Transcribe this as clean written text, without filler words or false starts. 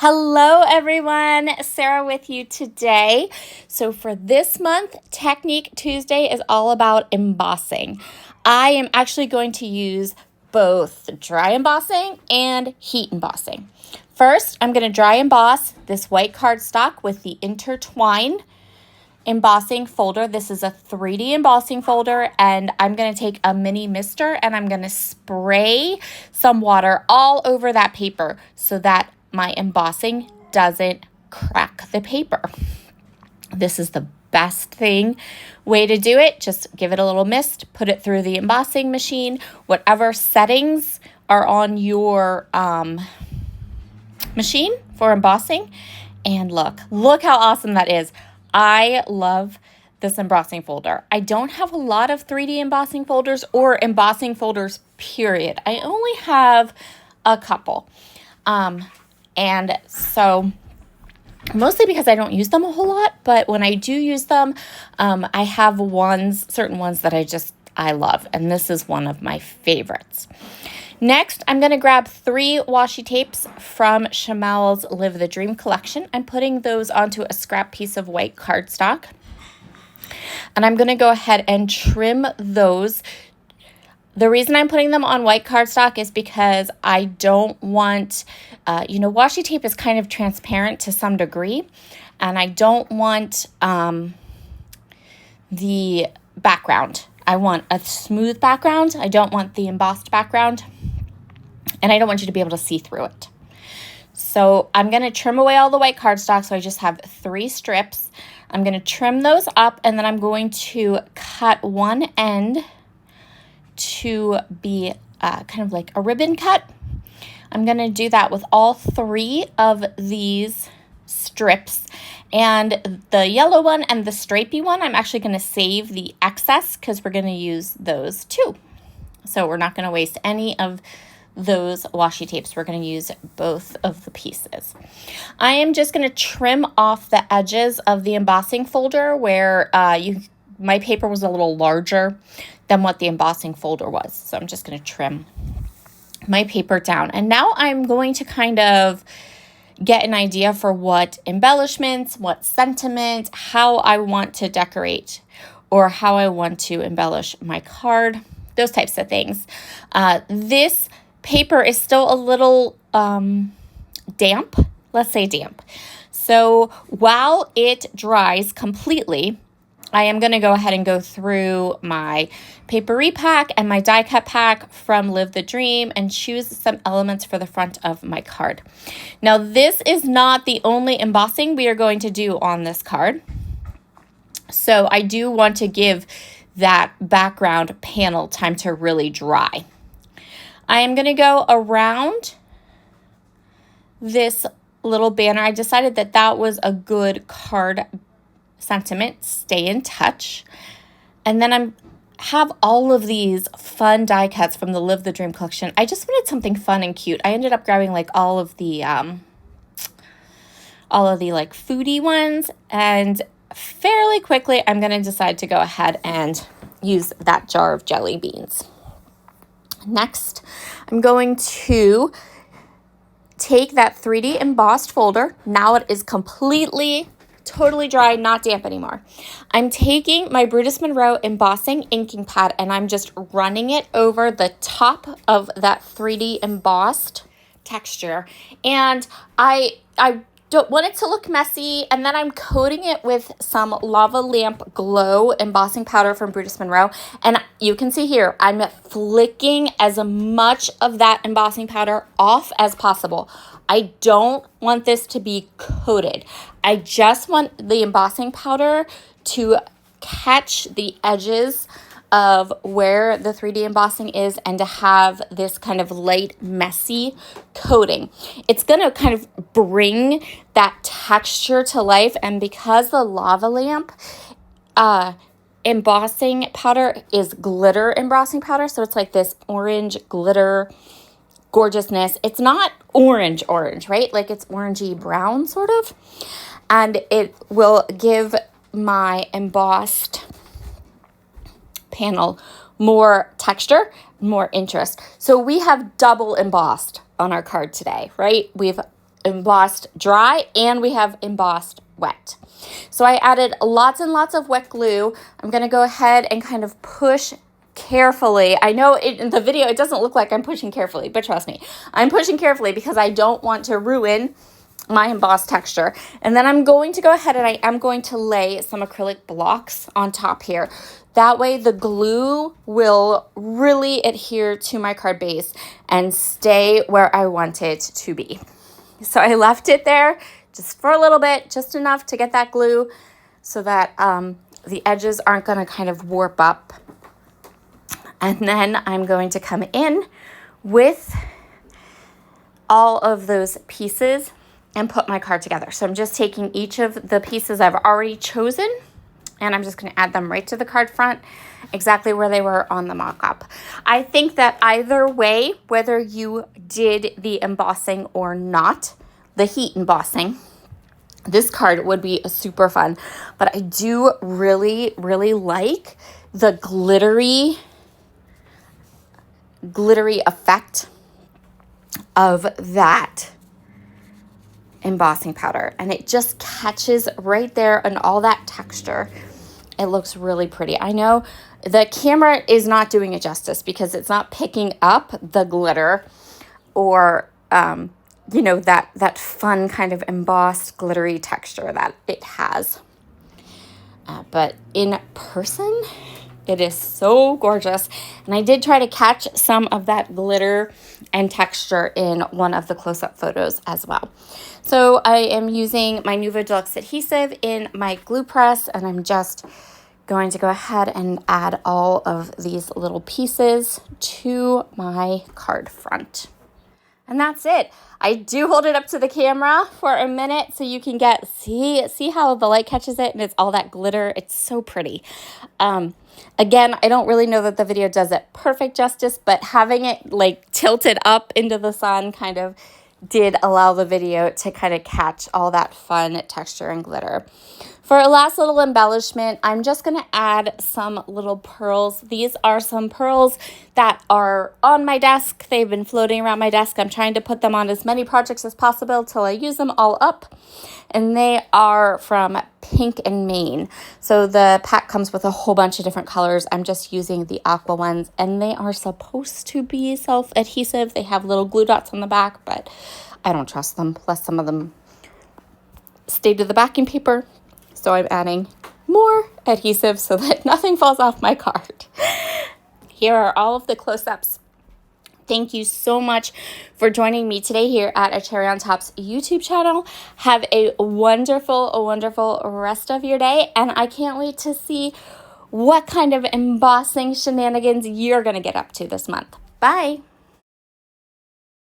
Hello everyone, Sarah with you today. So for this month, Technique Tuesday is all about embossing. I am actually going to use both dry embossing and heat embossing. First, I'm going to dry emboss this white cardstock with the Intertwine embossing folder. This is a 3D embossing folder, and I'm going to take a mini mister and I'm going to spray some water all over that paper so that my embossing doesn't crack the paper. This is the best way to do it. Just give it a little mist, put it through the embossing machine, whatever settings are on your machine for embossing, and look how awesome that is. I love this embossing folder. I don't have a lot of 3D embossing folders or embossing folders, period. I only have a couple. And so mostly because I don't use them a whole lot, but when I do use them, I have certain ones that I love, and this is one of my favorites. Next, I'm going to grab 3 washi tapes from Chamel's Live the Dream collection. I'm putting those onto a scrap piece of white cardstock, and I'm going to go ahead and trim those. The reason I'm putting them on white cardstock is because I don't want, washi tape is kind of transparent to some degree, and I don't want the background. I want a smooth background. I don't want the embossed background, and I don't want you to be able to see through it. So I'm going to trim away all the white cardstock, so I just have 3 strips. I'm going to trim those up, and then I'm going to cut one end to be kind of like a ribbon cut. I'm going to do that with all 3 of these strips, and the yellow one and the stripy one, I'm actually going to save the excess because we're going to use those too. So we're not going to waste any of those washi tapes. We're going to use both of the pieces. I am just going to trim off the edges of the embossing folder where my paper was a little larger than what the embossing folder was. So I'm just going to trim my paper down. And now I'm going to kind of get an idea for what embellishments, what sentiment, how I want to decorate, or how I want to embellish my card, those types of things. This paper is still a little damp. Let's say damp. So while it dries completely, I am going to go ahead and go through my paper repack and my die cut pack from Live the Dream and choose some elements for the front of my card. Now, this is not the only embossing we are going to do on this card. So I do want to give that background panel time to really dry. I am going to go around this little banner. I decided that was a good card sentiment, stay in touch. And then I have all of these fun die cuts from the Live the Dream collection. I just wanted something fun and cute. I ended up grabbing like all of the like foodie ones, and fairly quickly I'm going to decide to go ahead and use that jar of jelly beans. Next, I'm going to take that 3D embossed folder. Now it is totally dry, not damp anymore. I'm taking my Brutus Monroe embossing inking pad, and I'm just running it over the top of that 3D embossed texture. And I don't want it to look messy, and then I'm coating it with some Lava Lamp Glow embossing powder from Brutus Monroe. And you can see here, I'm flicking as much of that embossing powder off as possible. I don't want this to be coated. I just want the embossing powder to catch the edges of where the 3D embossing is and to have this kind of light, messy coating. It's going to kind of bring that texture to life, and because the Lava Lamp embossing powder is glitter embossing powder, so it's like this orange glitter gorgeousness. It's not orange, right? Like it's orangey brown sort of. And it will give my embossed panel more texture, more interest. So we have double embossed on our card today, right? We've embossed dry and we have embossed wet. So I added lots and lots of wet glue. I'm going to go ahead and kind of push carefully. I know in the video it doesn't look like I'm pushing carefully, but trust me, I'm pushing carefully because I don't want to ruin my embossed texture. And then I'm going to go ahead and I am going to lay some acrylic blocks on top here. That way the glue will really adhere to my card base and stay where I want it to be. So I left it there just for a little bit, just enough to get that glue so that the edges aren't going to kind of warp up. And then I'm going to come in with all of those pieces and put my card together. So I'm just taking each of the pieces I've already chosen and I'm just going to add them right to the card front, exactly where they were on the mock-up. I think that either way, whether you did the embossing or not, the heat embossing, this card would be super fun. But I do really, really like the glittery effect of that embossing powder, and it just catches right there and all that texture. It looks really pretty. I know the camera is not doing it justice because it's not picking up the glitter or you know, that fun kind of embossed glittery texture that it has, but in person it is so gorgeous. And I did try to catch some of that glitter and texture in one of the close-up photos as well. So I am using my Nuvo Deluxe adhesive in my glue press, and I'm just going to go ahead and add all of these little pieces to my card front. And that's it. I do hold it up to the camera for a minute so you can see how the light catches it and it's all that glitter. It's so pretty. Again, I don't really know that the video does it perfect justice, but having it like tilted up into the sun kind of did allow the video to kind of catch all that fun texture and glitter. For a last little embellishment, I'm just going to add some little pearls. These are some pearls that are on my desk. They've been floating around my desk. I'm trying to put them on as many projects as possible till I use them all up. And they are from Pink and Maine. So the pack comes with a whole bunch of different colors. I'm just using the aqua ones, and they are supposed to be self-adhesive. They have little glue dots on the back, but I don't trust them. Plus some of them stay to the backing paper. So I'm adding more adhesive so that nothing falls off my card. Here are all of the close-ups. Thank you so much for joining me today here at A Cherry on Top's YouTube channel. Have a wonderful rest of your day, and I can't wait to see what kind of embossing shenanigans you're going to get up to this month. Bye!